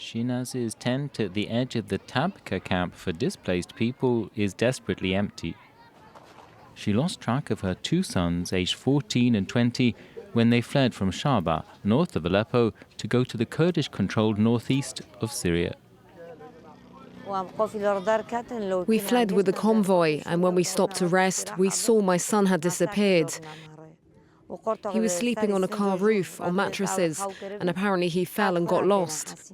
Shinaz's tent at the edge of the Tabqa camp for displaced people is desperately empty. She lost track of her two sons, aged 14 and 20, when they fled from Shahba, north of Aleppo, to go to the Kurdish-controlled northeast of Syria. We fled with the convoy, and when we stopped to rest, we saw my son had disappeared. He was sleeping on a car roof on mattresses, and apparently he fell and got lost.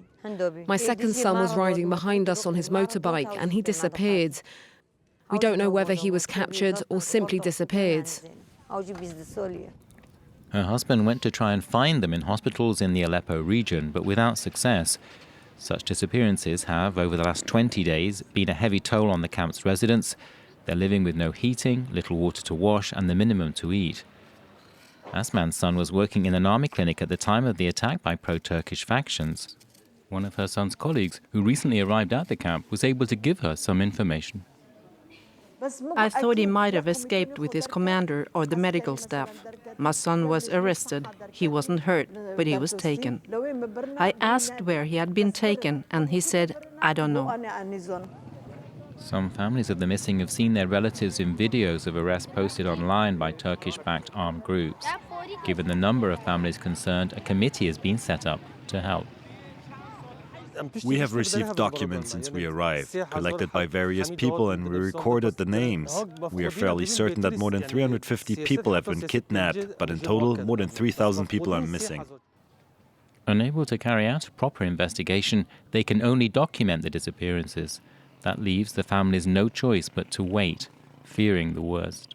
My second son was riding behind us on his motorbike, and he disappeared. We don't know whether he was captured or simply disappeared. Her husband went to try and find them in hospitals in the Aleppo region, but without success. Such disappearances have, over the last 20 days, been a heavy toll on the camp's residents. They're living with no heating, little water to wash, and the minimum to eat. Asman's son was working in an army clinic at the time of the attack by pro-Turkish factions. One of her son's colleagues, who recently arrived at the camp, was able to give her some information. I thought he might have escaped with his commander or the medical staff. My son was arrested. He wasn't hurt, but he was taken. I asked where he had been taken, and he said, "I don't know." Some families of the missing have seen their relatives in videos of arrests posted online by Turkish-backed armed groups. Given the number of families concerned, a committee has been set up to help. We have received documents since we arrived, collected by various people, and we recorded the names. We are fairly certain that more than 350 people have been kidnapped, but in total, more than 3,000 people are missing. Unable to carry out a proper investigation, they can only document the disappearances. That leaves the families no choice but to wait, fearing the worst.